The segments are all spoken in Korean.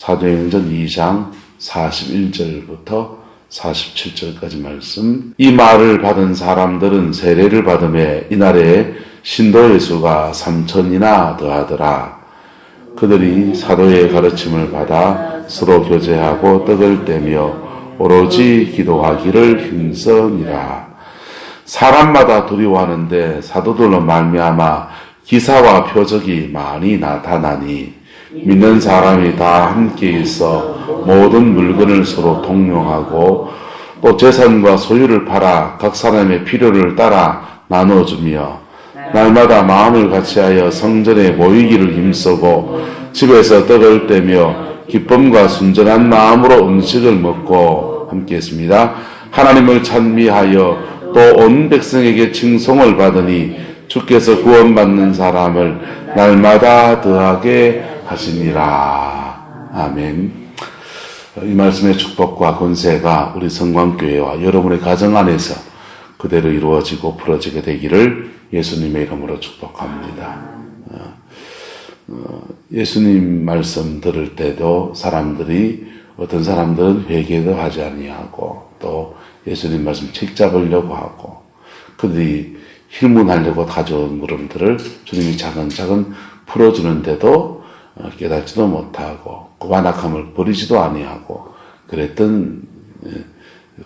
사도행전 2장 41절부터 47절까지 말씀. 이 말을 받은 사람들은 세례를 받음에 이날에 신도의 수가 3,000이나 더하더라. 그들이 사도의 가르침을 받아 서로 교제하고 떡을 떼며 오로지 기도하기를 힘쓰니라. 사람마다 두려워하는데 사도들로 말미암아 기사와 표적이 많이 나타나니 믿는 사람이 다 함께 있어 모든 물건을 서로 동용하고 또 재산과 소유를 팔아 각 사람의 필요를 따라 나눠주며 날마다 마음을 같이하여 성전에 모이기를 힘쓰고 집에서 떡을 떼며 기쁨과 순전한 마음으로 음식을 먹고 함께 했습니다. 하나님을 찬미하여 또 온 백성에게 칭송을 받으니 주께서 구원받는 사람을 날마다 더하게 하시니라. 아멘. 이 말씀의 축복과 권세가 우리 성광교회와 여러분의 가정 안에서 그대로 이루어지고 풀어지게 되기를 예수님의 이름으로 축복합니다. 예수님 말씀 들을 때도 사람들이 어떤 사람들은 회개도 하지 아니하고 또 예수님 말씀 책 잡으려고 하고 그들이 힐문하려고 가져온 물음들을 주님이 차근차근 풀어주는데도 깨닫지도 못하고 그 완악함을 버리지도 아니하고 그랬던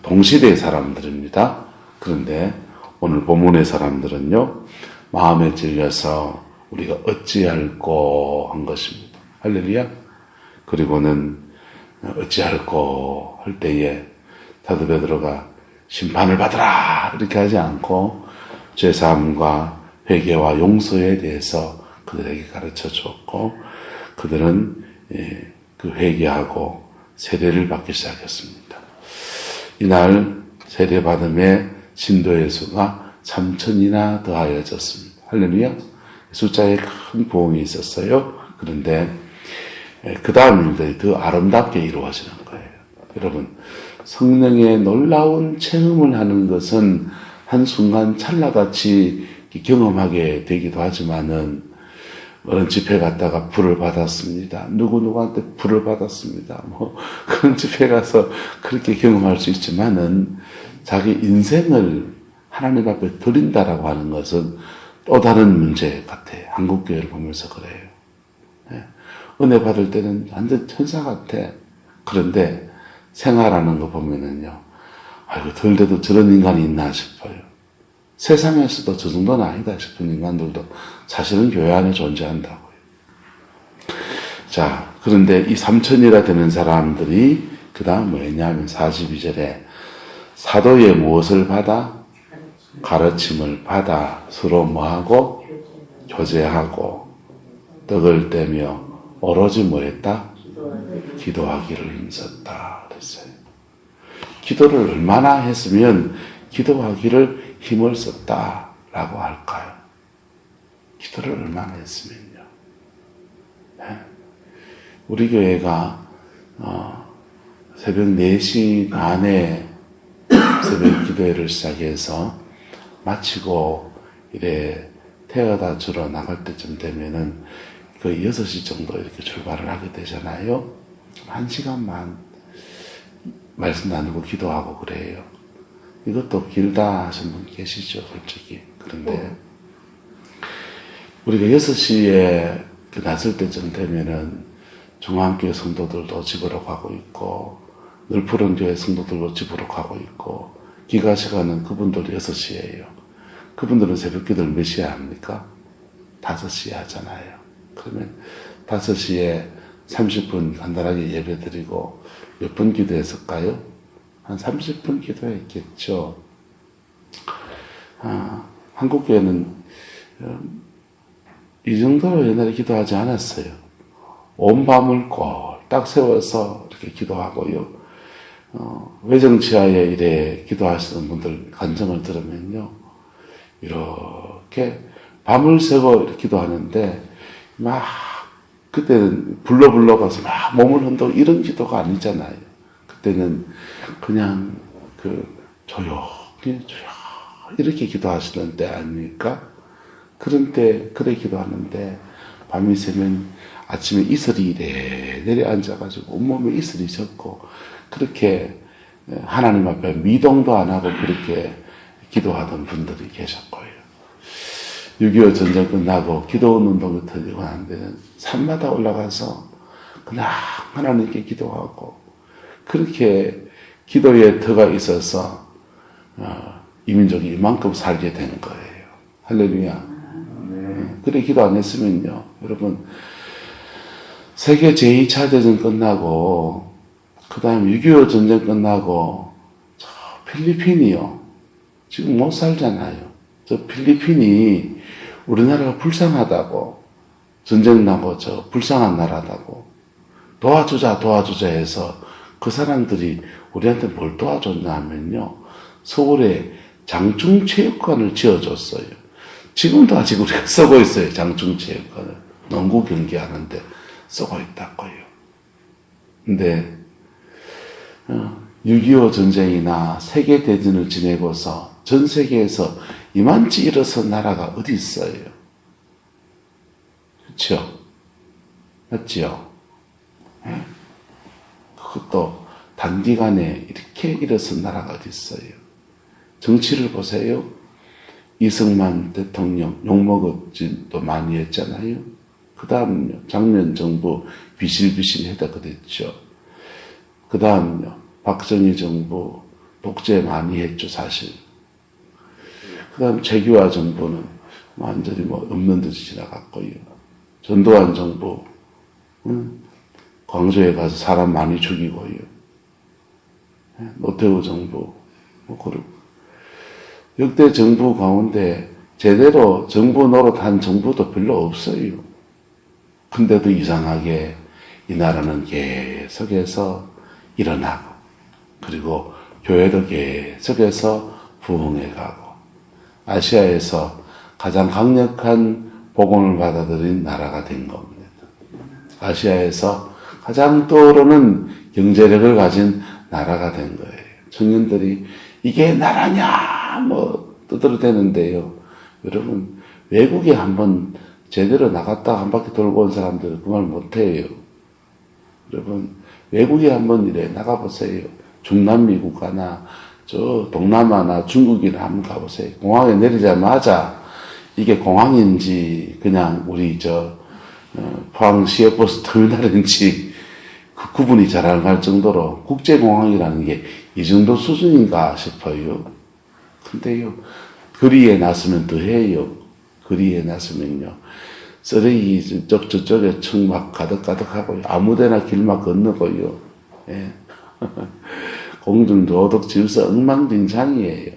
동시대의 사람들입니다. 그런데 오늘 본문의 사람들은요, 마음에 찔려서 우리가 어찌할꼬 한 것입니다. 할렐루야. 그리고는 어찌할꼬 할 때에 사도 베드로가 심판을 받으라 이렇게 하지 않고 죄사함과 회개와 용서에 대해서 그들에게 가르쳐 줬고 그들은 그 회개하고 세례를 받기 시작했습니다. 이날 세례 받음에 신도의 수가 3,000이나 더하여졌습니다. 할렐루야. 숫자에 큰 부흥이 있었어요. 그런데 그 다음 일들이 더 아름답게 이루어지는 거예요. 여러분, 성령의 놀라운 체험을 하는 것은 한순간 찰나같이 경험하게 되기도 하지만은 어느 집회 갔다가 불을 받았습니다. 누구한테 불을 받았습니다. 그런 집회 가서 그렇게 경험할 수 있지만은 자기 인생을 하나님 앞에 드린다라고 하는 것은 또 다른 문제 같아요. 한국교회를 보면서 그래요. 은혜 받을 때는 완전 천사 같아. 그런데 생활하는 거 보면은요, 아이고, 덜 돼도 저런 인간이 있나 싶어요. 세상에서도 저 정도는 아니다 싶은 인간들도 사실은 교회 안에 존재한다고요. 자, 그런데 이 3,000이라 되는 사람들이 그 다음 뭐냐면 42절에 사도의 무엇을 받아? 가르침을 받아 서로 뭐하고? 교제하고 떡을 떼며 오로지 뭐했다? 기도하기를 힘썼다 그랬어요. 기도를 얼마나 했으면 기도하기를 힘을 썼다라고 할까요? 기도를 얼마나 했으면요. 우리 교회가 새벽 4시 반에 새벽 기도회를 시작해서 마치고 이래 태워다 주러 나갈 때쯤 되면은 거의 6시 정도 이렇게 출발을 하게 되잖아요. 1시간만 말씀 나누고 기도하고 그래요. 이것도 길다 하신 분 계시죠, 솔직히. 그런데 우리가 6시에 났을 때쯤 되면은 중앙교회 성도들도 집으로 가고 있고 늘푸른 교회 성도들도 집으로 가고 있고 기가 시간은 그분들 6시예요. 그분들은 새벽 기도를 몇 시에 합니까? 5시에 하잖아요. 그러면 5시에 30분 간단하게 예배 드리고 몇 분 기도했을까요? 한 30분 기도했겠죠. 한국교회는 이 정도로 옛날에 기도하지 않았어요. 온 밤을 꼴딱 세워서 이렇게 기도하고요. 외정치하에 이래 기도하시는 분들 간증을 들으면요. 이렇게 밤을 새고 이렇게 기도하는데 막 그때는 불러가서 막 몸을 흔들고 이런 기도가 아니잖아요. 그때는 그냥 조용히 이렇게 기도하시는 때 아닙니까? 그런 때 그래 기도하는데 밤이 새면 아침에 이슬이 이래 앉아가지고 온몸에 이슬이 졌고 그렇게 하나님 앞에 미동도 안 하고 그렇게 기도하던 분들이 계셨고요. 6.25 전쟁 끝나고 기도운동이 터지고 난 데는 산마다 올라가서 그냥 하나님께 기도하고 그렇게 기도의 터가 있어서 이 민족이 이만큼 살게 된 거예요. 할렐루야. 그래 기도 안 했으면요. 여러분 세계 제2차 대전 끝나고 그 다음 6.25 전쟁 끝나고 저 필리핀이요. 지금 못 살잖아요. 저 필리핀이 우리나라가 불쌍하다고 전쟁 나고 저 불쌍한 나라다고 도와주자 해서 그 사람들이 우리한테 뭘 도와줬냐 하면요. 서울에 장충체육관을 지어줬어요. 지금도 아직 우리가 쓰고 있어요. 장충체육관을. 농구 경기하는데 쓰고 있다고요. 근데 6.25 전쟁이나 세계대전을 지내고서 전 세계에서 이만치 일어선 나라가 어디 있어요? 그렇죠? 맞죠? 그것도 단기간에 이렇게 일어선 나라가 어디 있어요? 정치를 보세요. 이승만 대통령 욕먹었지도 많이 했잖아요. 그 다음요. 장면 정부 비실비실하다 그랬죠. 그 다음요. 박정희 정부 독재 많이 했죠, 사실. 그 다음 최규하 정부는 완전히 없는 듯이 지나갔고요. 전두환 정부, 광주에 가서 사람 많이 죽이고요. 노태우 정부, 그리고 역대 정부 가운데 제대로 정부 노릇한 정부도 별로 없어요. 근데도 이상하게 이 나라는 계속해서 일어나고, 그리고 교회도 계속해서 부흥해가고, 아시아에서 가장 강력한 복음을 받아들인 나라가 된 겁니다. 아시아에서 가장 떠오르는 경제력을 가진 나라가 된 거예요. 청년들이 이게 나라냐 떠들어대는데요. 여러분 외국에 한번 제대로 나갔다 한 바퀴 돌고 온 사람들은 그 말 못해요. 여러분 외국에 한번 이래 나가보세요. 중남미 국가나 저 동남아나 중국이나 한번 가보세요. 공항에 내리자마자 이게 공항인지 그냥 우리 포항 시외버스 터미널인지 그 구분이 잘 안 갈 정도로 국제공항이라는 게 이 정도 수준인가 싶어요. 근데요, 거리에 나서면 더해요. 거리에 나서면요. 쓰레기 저쪽에 층막 가득가득하고요. 아무데나 길막 건너고요. 예. 공중도덕 질서 엉망진창이에요.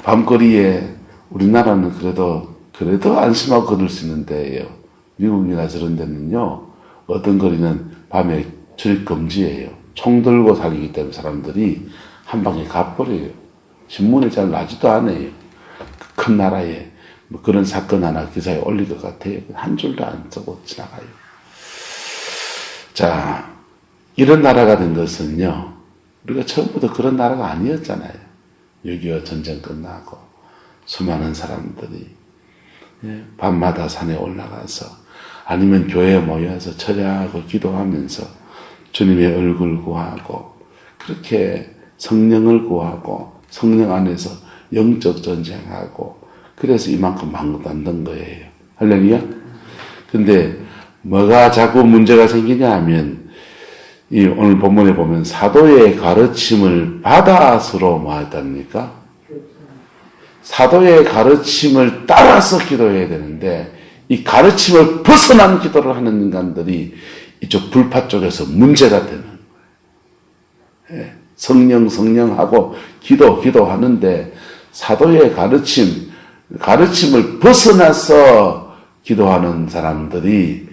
밤거리에 우리나라는 그래도 안심하고 걸을 수 있는데요. 미국이나 저런 데는요, 어떤 거리는 밤에 출입 금지예요. 총 들고 살기 때문에 사람들이 한 방에 가버려요. 신문에 잘 나지도 않아요. 큰 나라에 그런 사건 하나 기사에 올릴 것 같아요. 한 줄도 안 쓰고 지나가요. 자, 이런 나라가 된 것은요, 우리가 처음부터 그런 나라가 아니었잖아요. 6.25 전쟁 끝나고 수많은 사람들이 밤마다 산에 올라가서 아니면 교회에 모여서 철야하고 기도하면서 주님의 얼굴 구하고 그렇게 성령을 구하고 성령 안에서 영적 전쟁하고 그래서 이만큼 만든 거예요. 할렐루야? 근데 뭐가 자꾸 문제가 생기냐 하면 이 오늘 본문에 보면 사도의 가르침을 받아서로 뭐 했답니까? 사도의 가르침을 따라서 기도해야 되는데 이 가르침을 벗어난 기도를 하는 인간들이 이쪽 불파 쪽에서 문제가 되는 거예요. 예. 성령하고 기도하는데 사도의 가르침을 벗어나서 기도하는 사람들이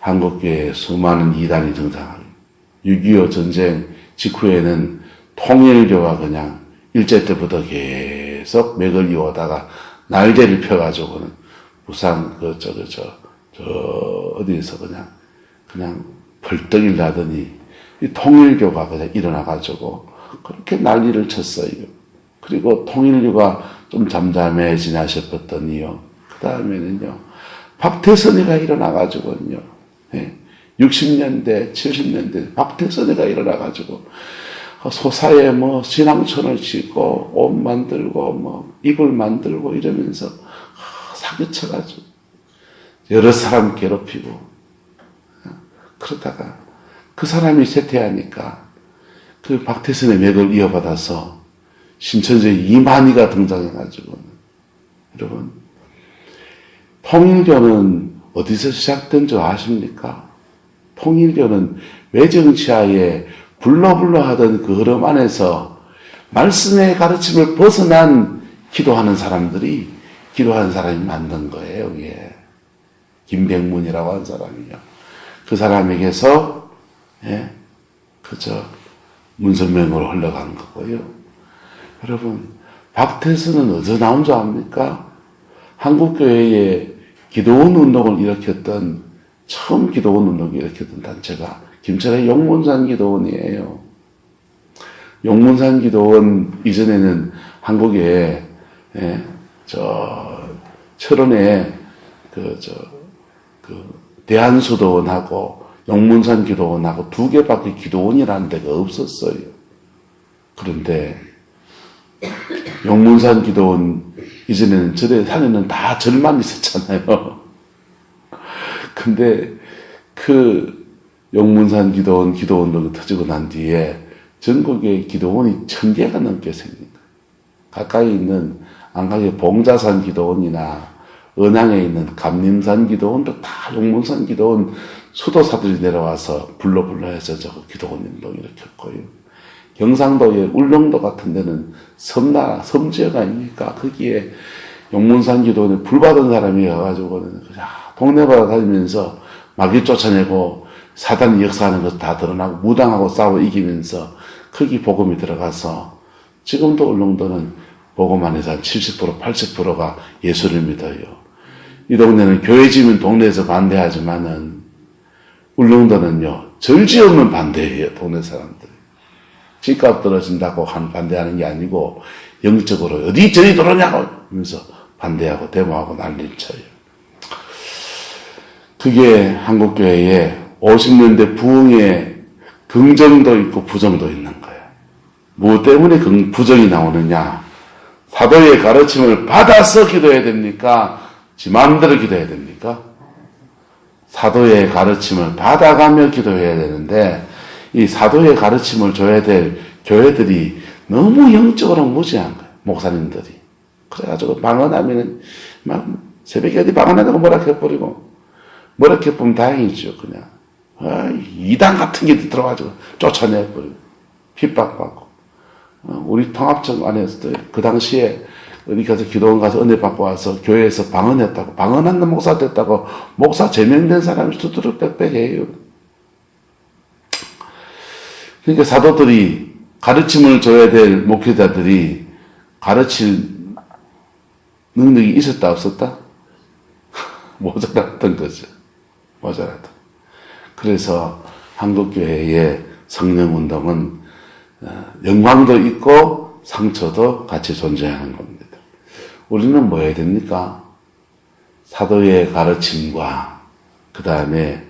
한국교회에 수많은 이단이 등장합니다. 6.25 전쟁 직후에는 통일교가 그냥 일제 때부터 계속 맥을 이어다가 날개를 펴가지고는 부산 어디에서 그냥 벌떡일 나더니 이 통일교가 그냥 일어나가지고 그렇게 난리를 쳤어요. 그리고 통일교가 좀 잠잠해지나 싶었더니요. 그 다음에는요, 박태선이가 일어나가지고요. 60년대, 70년대 박태선이가 일어나가지고 소사에 뭐 신앙촌을 짓고 옷 만들고 뭐 이불 만들고 이러면서 사기쳐가지고 여러 사람 괴롭히고 그러다가 그 사람이 쇠퇴하니까 그 박태선의 맥을 이어받아서 신천지에 이만희가 등장해가지고 여러분 통일교는 어디서 시작된 줄 아십니까? 통일교는 외정치하에 불러불러 하던 그 흐름 안에서 말씀의 가르침을 벗어난 기도하는 사람들이 기도하는 사람이 만든 거예요. 예. 김백문이라고 하는 사람이요. 그 사람에게서 그저 문선명으로 흘러간 거고요. 여러분 박태수는 어디서 나온 줄 압니까? 한국교회에 기도원 운동을 일으켰던 처음 기도원 운동을 일으켰던 단체가 김천의 용문산 기도원이에요. 용문산 기도원 이전에는 한국에 철원에 대한수도원하고 용문산 기도원하고 두 개밖에 기도원이라는 데가 없었어요. 그런데 용문산 기도원 이전에는 절에 산에는 다 절만 있었잖아요. 근데 그 용문산 기도원으로 터지고 난 뒤에 전국에 기도원이 1000개가 넘게 생긴 거예요. 가까이 있는 안강의 봉자산 기도원이나 은항에 있는 감림산 기도원도 다 용문산 기도원 수도사들이 내려와서 불러불러 해서 저 기도원 운동을 일으켰고요. 경상도의 울릉도 같은 데는 섬지역 아닙니까? 거기에 용문산 기도원에 불받은 사람이 와가지고 동네바다 다니면서 마귀 쫓아내고 사단이 역사하는 것 다 드러나고 무당하고 싸워 이기면서 거기 복음이 들어가서 지금도 울릉도는 복음 안에서 한 70%, 80%가 예수를 믿어요. 이 동네는 교회 지으면 동네에서 반대하지만은 울릉도는요, 절지없는 반대예요, 동네 사람들이. 집값 떨어진다고 반대하는 게 아니고 영적으로 어디 절이 들어오냐고 하면서 반대하고 데모하고 난리를 쳐요. 그게 한국교회에 50년대 부흥의 긍정도 있고 부정도 있는 거예요. 뭐 때문에 부정이 나오느냐? 사도의 가르침을 받아서 기도해야 됩니까? 지 마음대로 기도해야 됩니까? 사도의 가르침을 받아가며 기도해야 되는데 이 사도의 가르침을 줘야 될 교회들이 너무 영적으로 무지한 거예요. 목사님들이. 그래가지고 방언하면은 막 새벽에 어디 방언하다고 뭐라 해버리고 뭐라 해보면 다행이죠. 그냥 이단 같은 게 들어가지고 쫓아내버리고 핍박받고 우리 통합청 안에서도 그 당시에 어디 가서 기도원 가서 은혜 받고 와서 교회에서 방언했다고 방언하는 목사 됐다고 목사 제명된 사람이 두드러 빽빽해요. 그러니까 사도들이 가르침을 줘야 될 목회자들이 가르칠 능력이 있었다 없었다? 모자랐던 거죠. 모자랐다. 그래서 한국교회의 성령운동은 영광도 있고 상처도 같이 존재하는 겁니다. 우리는 뭐 해야 됩니까? 사도의 가르침과 그 다음에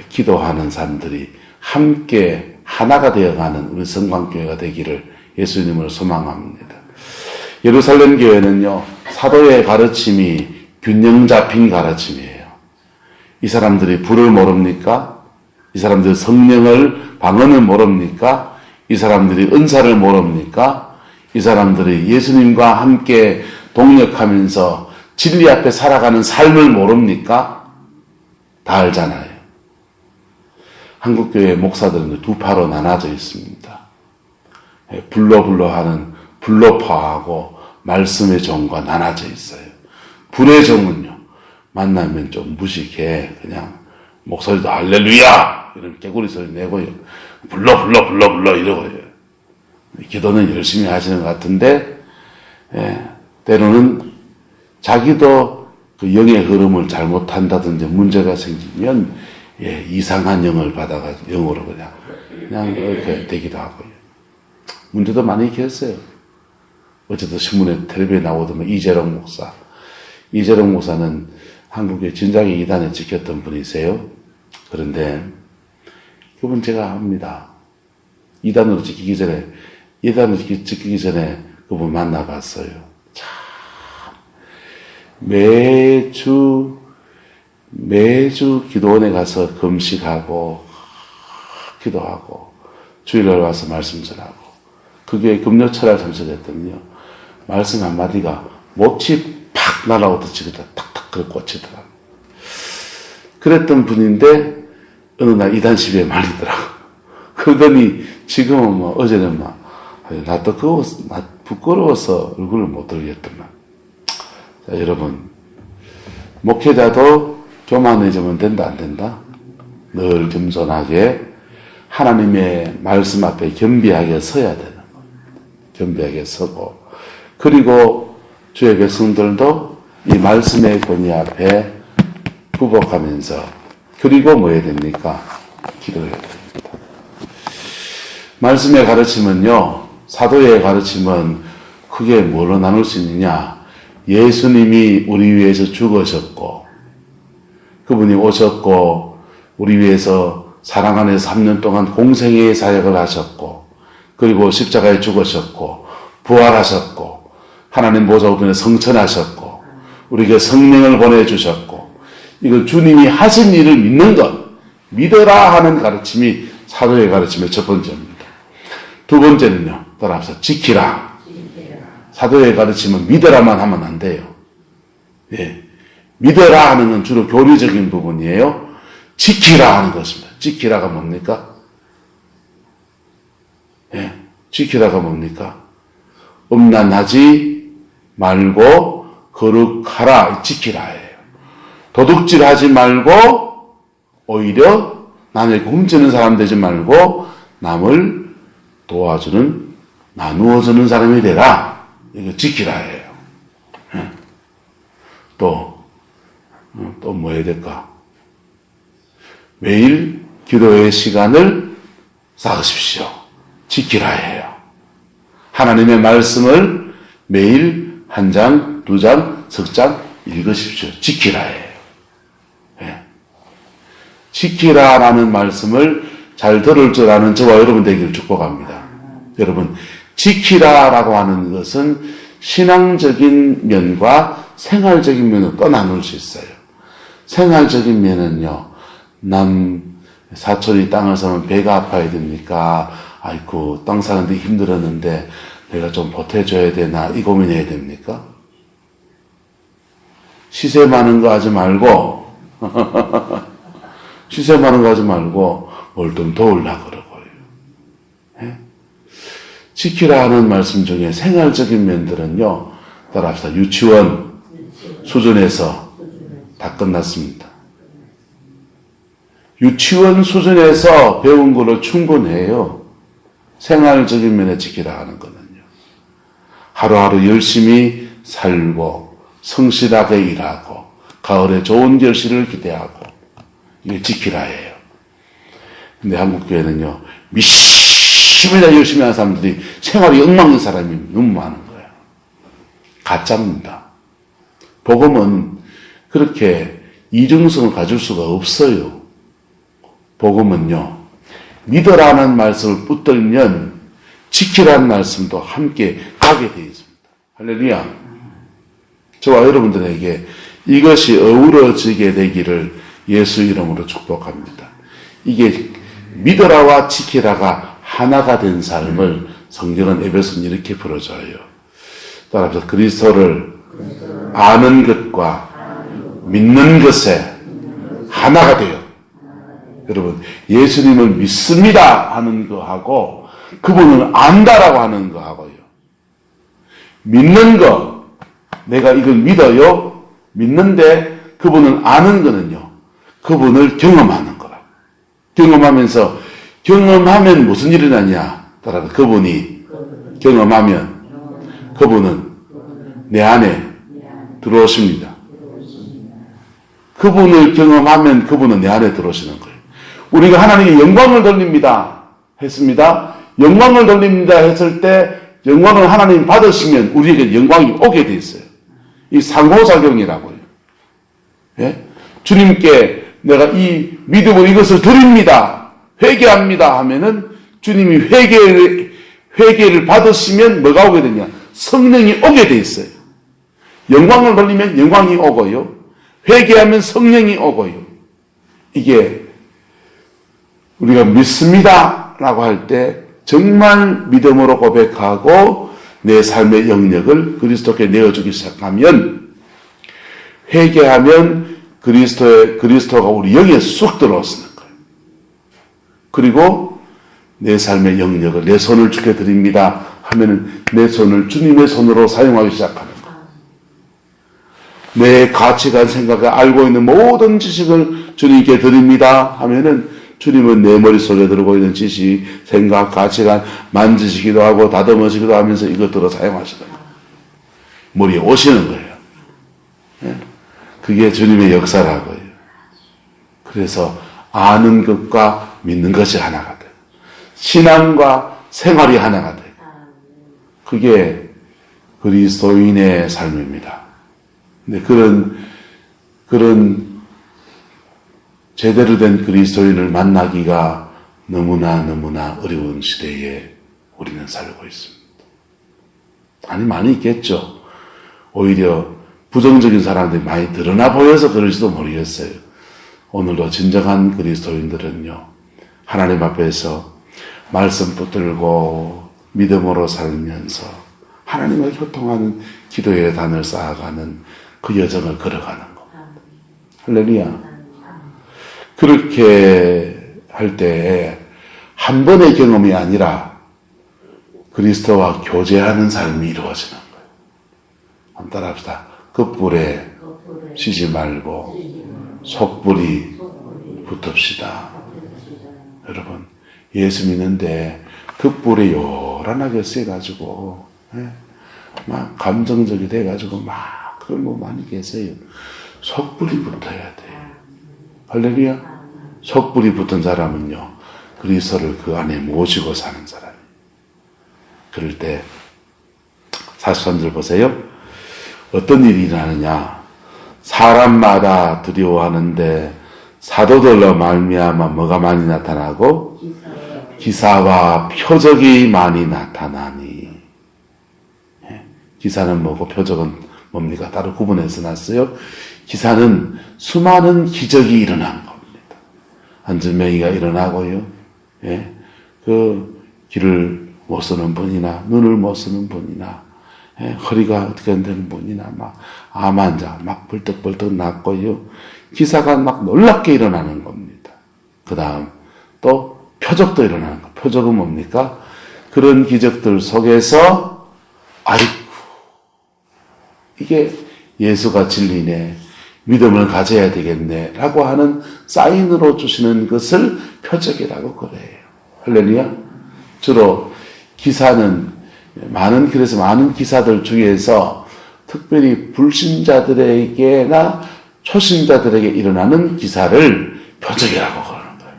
기도하는 사람들이 함께 하나가 되어가는 우리 성광교회가 되기를 예수님을 소망합니다. 예루살렘 교회는요, 사도의 가르침이 균형 잡힌 가르침이에요. 이 사람들이 불을 모릅니까? 이 사람들이 성령을, 방언을 모릅니까? 이 사람들이 은사를 모릅니까? 이 사람들이 예수님과 함께 동력하면서 진리 앞에 살아가는 삶을 모릅니까? 다 알잖아요. 한국교회 목사들은 두 파로 나눠져 있습니다. 불러불러 하는 불러파하고 말씀의 종과 나눠져 있어요. 불의 종은요, 만나면 좀 무식해. 그냥 목소리도 할렐루야! 이런 개구리 소리 내고요. 불러 이러고요. 기도는 열심히 하시는 것 같은데, 때로는 자기도 그 영의 흐름을 잘못한다든지 문제가 생기면, 이상한 영을 받아가지고 영으로 그냥 이렇게 되기도 하고요. 문제도 많이 있겠어요. 어쨌든 신문에 텔레비에 나오더만 이재롱 목사. 이재롱 목사는 한국에 진작에 이단에 찍혔던 분이세요. 그런데 그분 제가 압니다. 이단으로 찍히기 전에 그분 만나봤어요. 참 매주 기도원에 가서 금식하고 기도하고 주일날 와서 말씀 전하고 그게 금요철에 참석했더니요. 말씀 한마디가 못이 팍 날아오듯이 탁탁 그 꽂히더라고요. 그랬던 분인데 어느 날 이단 시비에 말리더라고. 그러더니 지금은 뭐 어제는 막 나 또 부끄러워서 얼굴을 못 들겠더만. 자, 여러분 목회자도 교만해지면 된다 안 된다? 늘 겸손하게 하나님의 말씀 앞에 겸비하게 서야 되는 거예요. 겸비하게 서고 그리고 주의 백성들도 이 말씀의 권위 앞에 굴복하면서 그리고 뭐 해야 됩니까? 기도해야 됩니다. 말씀의 가르침은요. 사도의 가르침은 크게 뭘로 나눌 수 있느냐? 예수님이 우리 위해서 죽으셨고 그분이 오셨고 우리 위해서 사랑 안에서 3년 동안 공생애의 사역을 하셨고 그리고 십자가에 죽으셨고 부활하셨고 하나님 보좌 우편에 성천하셨고 우리에게 성령을 보내주셨고 이건 주님이 하신 일을 믿는 것 믿어라 하는 가르침이 사도의 가르침의 첫 번째입니다. 두 번째는요. 따라합시다. 지키라. 사도의 가르침은 믿어라만 하면 안 돼요. 예. 믿어라 하는 건 주로 교리적인 부분이에요. 지키라 하는 것입니다. 지키라가 뭡니까? 예. 지키라가 뭡니까? 음란하지 말고 거룩하라. 지키라예요. 도둑질하지 말고 오히려 남에게 훔치는 사람 되지 말고 남을 도와주는 나누어주는 사람이 되라. 이거 지키라예요. 또 뭐 해야 될까? 매일 기도의 시간을 쌓으십시오. 지키라예요. 하나님의 말씀을 매일 한 장, 두 장, 석 장 읽으십시오. 지키라예요. 지키라라는 말씀을 잘 들을 줄 아는 저와 여러분 되기를 축복합니다. 여러분, 지키라라고 하는 것은 신앙적인 면과 생활적인 면을 또 나눌 수 있어요. 생활적인 면은요, 사촌이 땅을 사면 배가 아파야 됩니까? 아이고, 땅 사는데 힘들었는데 내가 좀 보태줘야 되나? 이 고민해야 됩니까? 시세 많은 거 하지 말고, 시세 많은 거 하지 말고, 뭘 좀 도우려고 그러고요. 예? 지키라 하는 말씀 중에 생활적인 면들은요, 따라합시다. 유치원 수준에서 다 끝났습니다. 유치원 수준에서 배운 걸로 충분해요. 생활적인 면에 지키라 하는 거는요. 하루하루 열심히 살고 성실하게 일하고 가을에 좋은 결실을 기대하고 이게 지키라예요. 근데 한국 교회는요. 미심이나 열심히 하는 사람들이 생활이 엉망인 사람이 너무 많은 거예요. 가짜입니다. 복음은 그렇게 이중성을 가질 수가 없어요. 복음은요. 믿으라는 말씀을 붙들면 지키라는 말씀도 함께 가게 되어 있습니다. 할렐루야. 저와 여러분들에게 이것이 어우러지게 되기를 예수 이름으로 축복합니다. 이게 믿으라와 지키라가 하나가 된 삶을 성경은 에베소는 이렇게 풀어줘요. 따라서 그리스도를 아는 것과 믿는 것에 하나가 돼요. 여러분, 예수님을 믿습니다 하는 거하고 그분을 안다라고 하는 거하고요. 믿는 거, 내가 이걸 믿어요. 믿는데 그분을 아는 거는요. 그분을 경험하는 거라. 경험하면 무슨 일이 나냐? 따라서 그분이 경험하면 그분은 내 안에 들어오십니다. 그분을 경험하면 그분은 내 안에 들어오시는 거예요. 우리가 하나님께 영광을 돌립니다 했습니다. 영광을 돌립니다 했을 때 영광을 하나님 받으시면 우리에게 영광이 오게 돼 있어요. 이 상호작용이라고요. 예? 주님께 내가 이 믿음으로 이것을 드립니다. 회개합니다 하면은 주님이 회개를 받으시면 뭐가 오게 되냐? 성령이 오게 돼 있어요. 영광을 돌리면 영광이 오고요. 회개하면 성령이 오고요. 이게 우리가 믿습니다 라고 할 때 정말 믿음으로 고백하고 내 삶의 영역을 그리스도께 내어주기 시작하면, 회개하면 그리스도가 우리 영에 쑥 들어오시는 거예요. 그리고 내 삶의 영역을 내 손을 주께 드립니다 하면은 내 손을 주님의 손으로 사용하기 시작하는 거예요. 내 가치관, 생각을 알고 있는 모든 지식을 주님께 드립니다 하면은 주님은 내 머릿속에 들고 있는 지식, 생각, 가치관 만지시기도 하고 다듬으시기도 하면서 이것들을 사용하시더라고요. 머리에 오시는 거예요. 그게 주님의 역사라고요. 그래서 아는 것과 믿는 것이 하나가 돼요. 신앙과 생활이 하나가 돼요. 그게 그리스도인의 삶입니다. 근데 그런 제대로 된 그리스도인을 만나기가 너무나 어려운 시대에 우리는 살고 있습니다. 아니, 많이 있겠죠. 오히려 부정적인 사람들이 많이 드러나 보여서 그럴지도 모르겠어요. 오늘도 진정한 그리스도인들은요, 하나님 앞에서 말씀 붙들고 믿음으로 살면서 하나님과 교통하는 기도의 단을 쌓아가는 그 여정을 걸어가는 겁니다. 할렐루야. 그렇게 할 때 한 번의 경험이 아니라 그리스도와 교제하는 삶이 이루어지는 거예요. 한번 따라합시다. 끝불에 쉬지 말고 속불이 붙읍시다. 여러분, 예수 믿는데 끝불에 요란하게 쓰여가지고 막 감정적이 돼가지고 막 그런 거 많이 계세요. 속불이 붙어야 돼요. 할렐루야. 속불이 붙은 사람은요, 그리스도를 그 안에 모시고 사는 사람이에요. 그럴 때 43절 보세요. 어떤 일이 일어나느냐? 사람마다 두려워하는데 사도들로 말미암아 뭐가 많이 나타나고 기사와 표적이 많이 나타나니. 기사는 뭐고 표적은 뭡니까? 따로 구분해서 놨어요. 기사는 수많은 기적이 일어난 겁니다. 안전명의가 일어나고요. 예? 그 길을 못 쓰는 분이나 눈을 못 쓰는 분이나 허리가 어떻게 안 되는 분이나 막 암 환자 막 벌떡벌떡 낫고요. 기사가 막 놀랍게 일어나는 겁니다. 그 다음 또 표적도 일어나는 거. 표적은 뭡니까? 그런 기적들 속에서 아이고 이게 예수가 진리네, 믿음을 가져야 되겠네 라고 하는 사인으로 주시는 것을 표적이라고 그래요. 할렐루야. 주로 기사는 그래서 많은 기사들 중에서 특별히 불신자들에게나 초신자들에게 일어나는 기사를 표적이라고 그러는 거예요.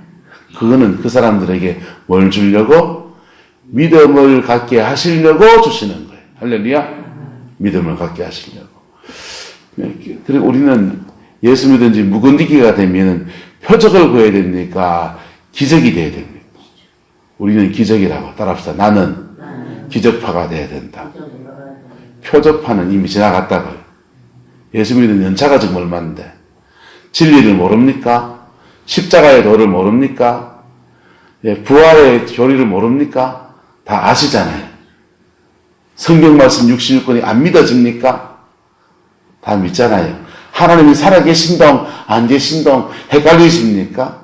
그거는 그 사람들에게 뭘 주려고? 믿음을 갖게 하시려고 주시는 거예요. 할렐루야. 믿음을 갖게 하시려고. 그리고 우리는 예수 믿은 지 묵은디기가 되면 표적을 구해야 됩니까? 기적이 돼야 됩니까? 우리는 기적이라고 따라합시다. 나는 기적파가 돼야 된다. 표적파는 이미 지나갔다고요. 예수 믿는 연차가 지금 얼마인데 진리를 모릅니까? 십자가의 도를 모릅니까? 부활의 교리를 모릅니까? 다 아시잖아요. 성경 말씀 66권이 안 믿어집니까? 다 믿잖아요. 하나님이 살아계신 동 안 계신 동 헷갈리십니까?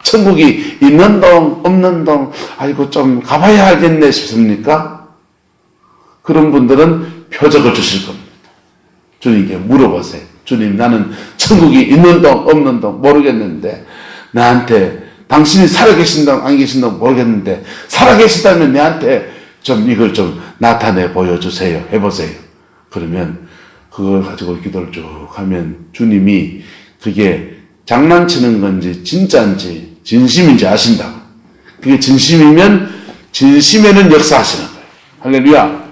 천국이 있는 동 없는 동 아이고 좀 가봐야 알겠네 싶습니까? 그런 분들은 표적을 주실 겁니다. 주님께 물어보세요. 주님, 나는 천국이 있는 동 없는 동 모르겠는데 나한테 당신이 살아계신 동 안 계신 동 모르겠는데 살아계시다면 내한테 좀 이걸 좀 나타내 보여주세요. 해보세요. 그러면 그걸 가지고 기도를 쭉 하면 주님이 그게 장난치는 건지 진짜인지 진심인지 아신다고. 그게 진심이면 진심에는 역사하시는 거예요. 할렐루야.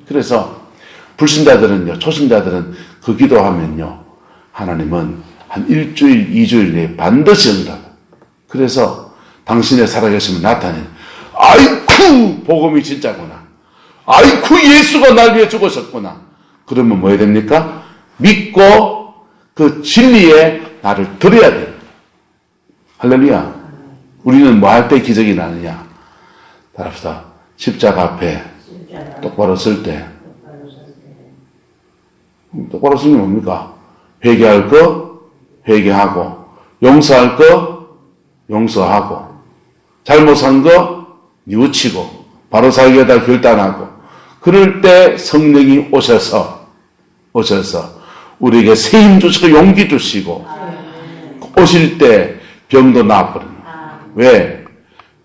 그래서 불신자들은요, 초신자들은 그 기도하면요, 하나님은 한 일주일, 2주일 내에 반드시 응답. 그래서 당신의 살아계심을 나타내. 아이쿠! 복음이 진짜구나. 아이쿠! 예수가 날 위해 죽으셨구나. 그러면 뭐 해야 됩니까? 믿고 그 진리에 나를 드려야 됩니다. 할렐루야. 우리는 뭐 할 때 기적이 나느냐? 따라합시다. 십자가 앞에 똑바로 설 때. 똑바로 쓰면 뭡니까? 회개할 거 회개하고, 용서할 거 용서하고, 잘못한 거 뉘우치고, 바로 살기에다 결단하고, 그럴 때 성령이 오셔서 우리에게 새 힘 주시고 용기 주시고, 오실 때 병도 나아버립니다. 왜?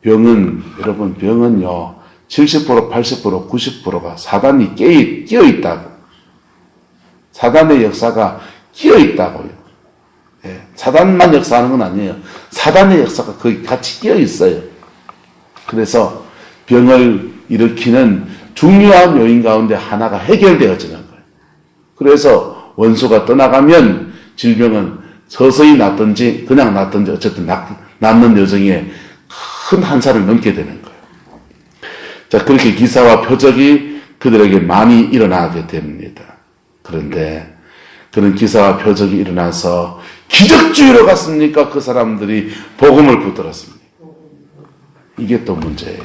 여러분 병은요 70%, 80%, 90%가 사단이 끼어 있다고. 사단의 역사가 끼어 있다고요. 예, 사단만 역사하는 건 아니에요. 사단의 역사가 거기 같이 끼어 있어요. 그래서 병을 일으키는 중요한 요인 가운데 하나가 해결되어지는 거예요. 그래서 원수가 떠나가면 질병은 서서히 낫든지 그냥 낫든지 어쨌든 낫는 여정에 큰 한살을 넘게 되는 거예요. 자, 그렇게 기사와 표적이 그들에게 많이 일어나게 됩니다. 그런데 그런 기사와 표적이 일어나서 기적주의로 갔습니까? 그 사람들이 복음을 붙들었습니다. 이게 또 문제예요.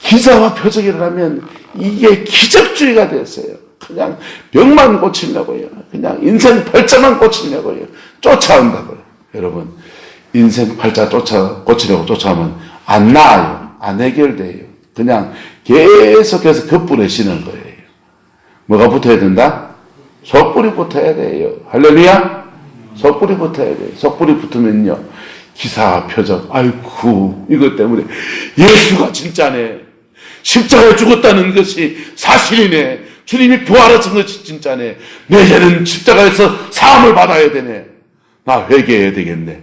기사와 표적이 일어나면 이게 기적주의가 됐어요. 그냥 병만 고치려고요. 그냥 인생 팔자만 고치려고요. 쫓아온다고요. 여러분, 인생 팔자 고치려고 쫓아오면 안 나아요. 안 해결돼요. 그냥 계속해서 겉불에 쉬는 거예요. 뭐가 붙어야 된다? 속불이 붙어야 돼요. 할렐루야? 속불이 붙어야 돼요. 속불이 붙으면요. 기사, 표적, 아이쿠, 이것 때문에 예수가 진짜네. 십자가에 죽었다는 것이 사실이네. 주님이 부활하신 것이 진짜네. 내 죄는 십자가에서 사함을 받아야 되네. 나 회개해야 되겠네.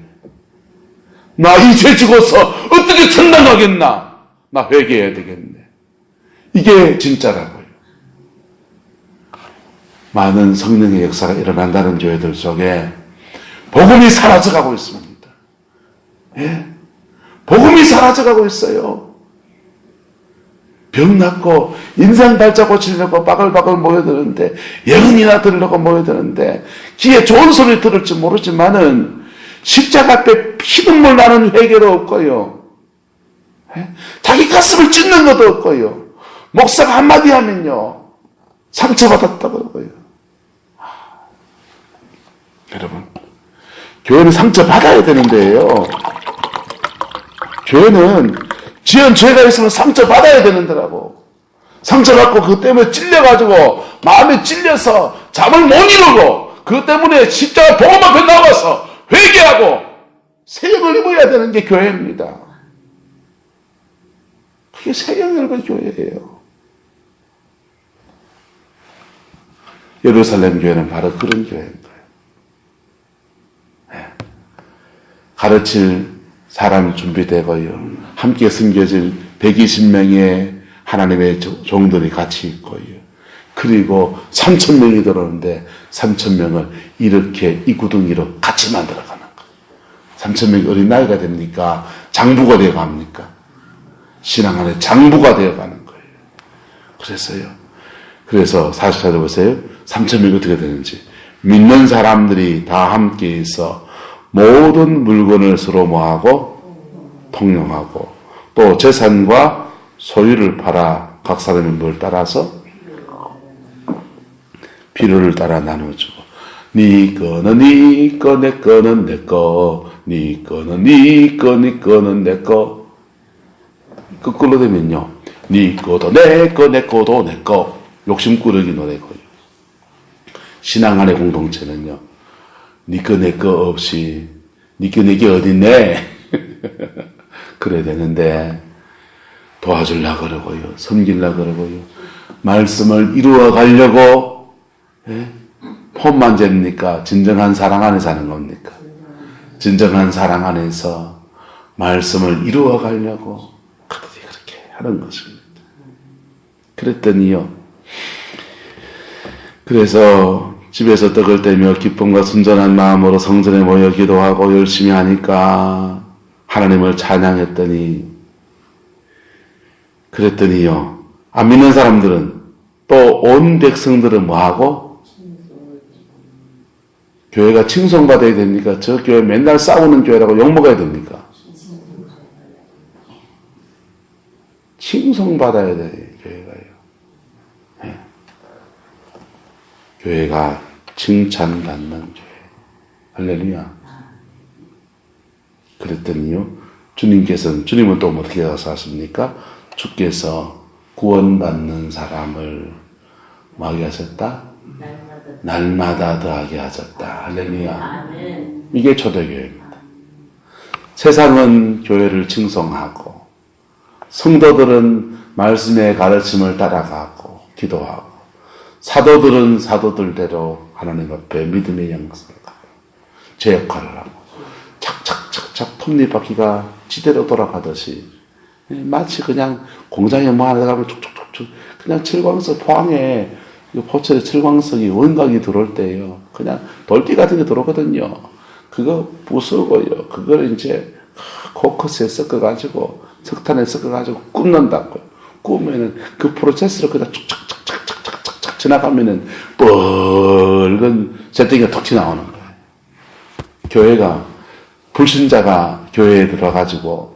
나 이제 죽어서 어떻게 천당 가겠나? 나 회개해야 되겠네. 이게 진짜라고요. 많은 성령의 역사가 일어난다는 교회들 속에 복음이 사라져가고 있습니다. 예? 복음이 사라져가고 있어요. 병 낫고 인생 발자 고치려고 바글바글 모여드는데, 예언이나 들으려고 모여드는데, 귀에 좋은 소리 들을지 모르지만은 십자가 앞에 피눈물 나는 회개도 없고요. 예? 자기 가슴을 찢는 것도 없고요. 목사가 한마디 하면요 상처받았다고 그러고요. 여러분, 교회는 상처받아야 되는데요. 교회는 지은 죄가 있으면 상처받아야 되는데라고. 상처받고 그것 때문에 찔려가지고 마음에 찔려서 잠을 못 이루고 그것 때문에 십자가 복음 앞에 나와서 회개하고 새 영을 입어야 되는 게 교회입니다. 그게 새 영을 입은 교회예요. 예루살렘 교회는 바로 그런 교회인 거예요. 네. 가르칠 사람이 준비되고요. 함께 섬겨질 120명의 하나님의 종들이 같이 있고요. 그리고 3,000명이 들어오는데 3,000명을 이렇게 이 구덩이로 같이 만들어가는 거예요. 3,000명이 어린 나이가 됩니까? 장부가 되어갑니까? 신앙 안에 장부가 되어가는 거예요. 그래서 사실 찾아보세요. 3,000명이 어떻게 되는지. 믿는 사람들이 다 함께 있어 모든 물건을 서로 모하고 통용하고, 또 재산과 소유를 팔아 각 사람의 뭘 따라서 필요를 따라 나눠주고, 네 거는 네 거, 내 거는 내 거, 네 거는 네 거, 네 거는 내 거. 거꾸로 되면요, 네 거도 내 거, 내 거도 내 거. 욕심꾸러기 노래고요. 신앙 안의 공동체는요, 네 거 내 거 없이 네 거 내 게 어딨네 그래야 되는데, 도와주려고 그러고요, 섬기려고 그러고요, 말씀을 이루어 가려고, 예? 폼만 잽니까? 진정한 사랑 안에 사는 겁니까? 진정한 사랑 안에서 말씀을 이루어 가려고 그들이 그렇게 하는 것입니다. 그랬더니요, 그래서 집에서 떡을 떼며 기쁨과 순전한 마음으로 성전에 모여 기도하고 열심히 하니까 하나님을 그랬더니요, 안 믿는 사람들은 또 온 백성들은 뭐하고? 교회가 칭송받아야 됩니까? 저 교회 맨날 싸우는 교회라고 욕먹어야 됩니까? 칭송받아야 돼, 교회가요. 네. 교회가 칭찬받는 교회. 할렐루야. 그랬더니요, 주님은 또 어떻게 가서 하십니까? 주께서 구원받는 사람을 뭐하게 하셨다? 날마다 더하게 하셨다. 할렐루야. 이게 초대교회입니다. 세상은 교회를 칭송하고 성도들은 말씀의 가르침을 따라가고 기도하고 사도들은 사도들대로 하나님 앞에 믿음의 양성을 가고 제 역할을 하고 착착착착 톱니바퀴가 지대로 돌아가듯이 마치 그냥 공장에 뭐 하나 가면 촉촉촉촉 그냥 칠광석 포항에 포철에 칠광석이 원광이 들어올 때요 그냥 돌띠 같은 게 들어오거든요. 그거 부수고요. 그걸 이제 코크스에 섞어가지고 석탄에 섞어가지고 굽는다고요. 구우면은 그 프로세스를 그냥 착착착착착착착 지나가면은 뻘건 쇠땡이가 톡 튀어나오는 거예요. 교회가 불신자가 교회에 들어가지고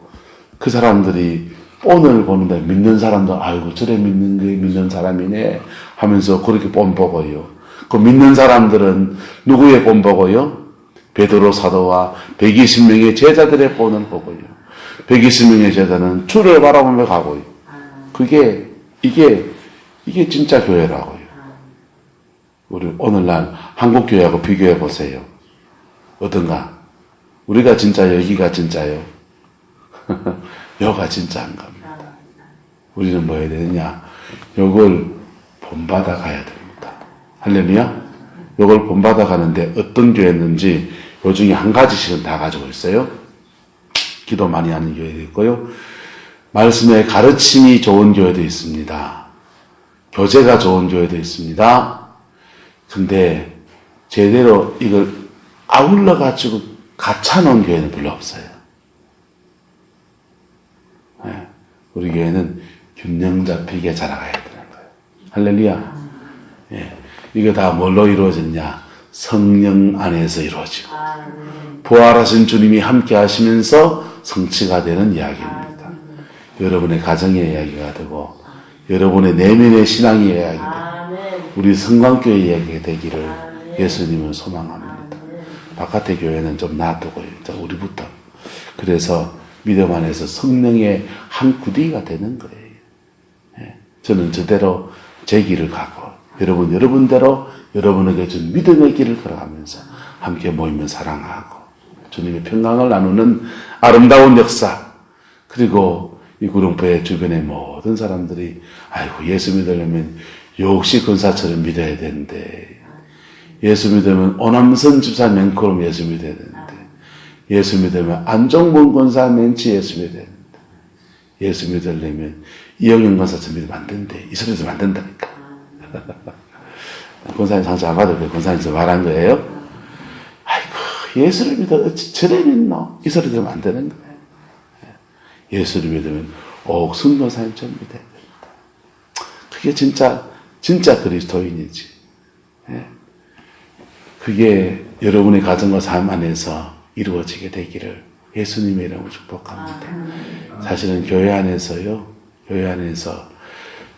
그 사람들이 본을 보는데 믿는 사람도 아이고 저래 믿는 사람이네 하면서 그렇게 본 보고요. 그 믿는 사람들은 누구의 본 보고요? 베드로 사도와 120명의 제자들의 본을 보고요. 120명의 제자는 주를 바라보며 가고요. 이게 진짜 교회라고요. 우리 오늘날 한국 교회하고 비교해 보세요. 어떤가? 우리가 진짜요? 여기가 진짜요? 여가 진짜인 겁니다. 우리는 뭐 해야 되느냐? 요걸 본받아 가야 됩니다. 할렐루야? 요걸 본받아 가는데 어떤 교회였는지 요 중에 한 가지씩은 다 가지고 있어요. 기도 많이 하는 교회도 있고요. 말씀의 가르침이 좋은 교회도 있습니다. 교제가 좋은 교회도 있습니다. 근데 제대로 이걸 아울러 가지고 갖춰 놓은 교회는 별로 없어요. 네. 우리 교회는 균형 잡히게 자라가야 되는 거예요. 할렐루야. 예. 이거 다 뭘로 이루어졌냐? 성령 안에서 이루어지고 부활하신 주님이 함께 하시면서 성취가 되는 이야기입니다. 여러분의 가정의 이야기가 되고 여러분의 내면의 신앙의 이야기가 되고 우리 성광교회 이야기가 되기를 예수님은 소망합니다. 바깥의 교회는 좀 놔두고요. 우리부터. 그래서 믿음 안에서 성령의 한 구디가 되는 거예요. 예. 저는 저대로 제 길을 가고 여러분대로 여러분에게 준 믿음의 길을 걸어가면서 함께 모이면 사랑하고 주님의 평강을 나누는 아름다운 역사 그리고 이 구룡포의 주변의 모든 사람들이 아이고 예수 믿으려면 역시 권사처럼 믿어야 되는데 예수 믿으면 오남선 집사 맹코럼 예수 믿어야 되는데 예수 믿으면 안종범 권사 멘치 예수 믿어야 되는데 예수 믿으려면 이영영 권사처럼 믿으면 안 된대. 이 소리도 안 된다니까. 권사님 상처 안 받을 때 권사님께서 말한 거예요. 아이고 예수를 믿어 어찌 저래 믿노? 이 소리 들으면 안 되는 거예요. 예수를 믿으면 옥순 권사님처럼 믿어야 됩니다. 그게 진짜 그리스도인이지. 그게 여러분의 가정과 삶 안에서 이루어지게 되기를 예수님의 이름으로 축복합니다. 사실은 교회 안에서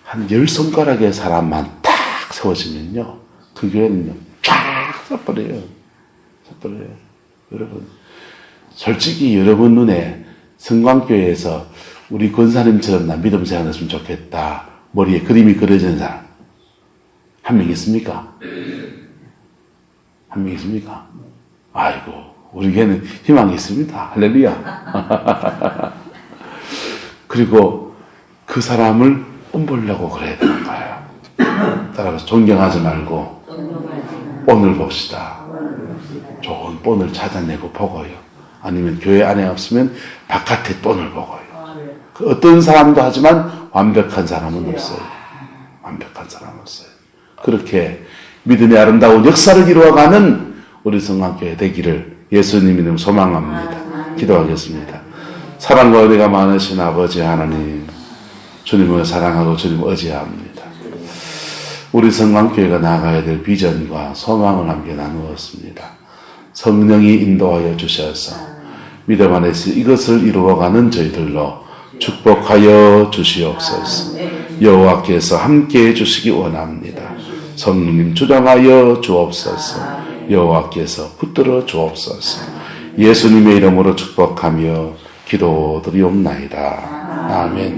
한 10손가락의 사람만 딱 세워지면요. 그 교회는요. 쫙 쏴버려요. 여러분. 솔직히 여러분 눈에 성광교회에서 우리 권사님처럼 나 믿음 생활했으면 좋겠다. 머리에 그림이 그려진 사람. 한 명 있습니까? 한 명 있습니까? 아이고, 우리 교회는 희망이 있습니다. 할렐루야. 그리고 그 사람을 뽐보려고 그래야 되는 거예요. 따라서 존경하지 말고 본을 봅시다. 좋은 본을 찾아내고 보고요. 아니면 교회 안에 없으면 바깥에 본을 보고요. 그 어떤 사람도 하지만 완벽한 사람은 없어요. 그렇게 믿음의 아름다운 역사를 이루어가는 우리 성황교회 되기를 예수님 이름 소망합니다. 기도하겠습니다. 사랑과 은혜가 많으신 아버지 하나님, 주님을 사랑하고 주님을 의지합니다. 우리 성황교회가 나아가야 될 비전과 소망을 함께 나누었습니다. 성령이 인도하여 주셔서 믿음 안에서 이것을 이루어가는 저희들로 축복하여 주시옵소서. 여호와께서 함께해 주시기 원합니다. 성령님 주장하여 주옵소서. 여호와께서 붙들어 주옵소서. 예수님의 이름으로 축복하며 기도드리옵나이다. 아멘.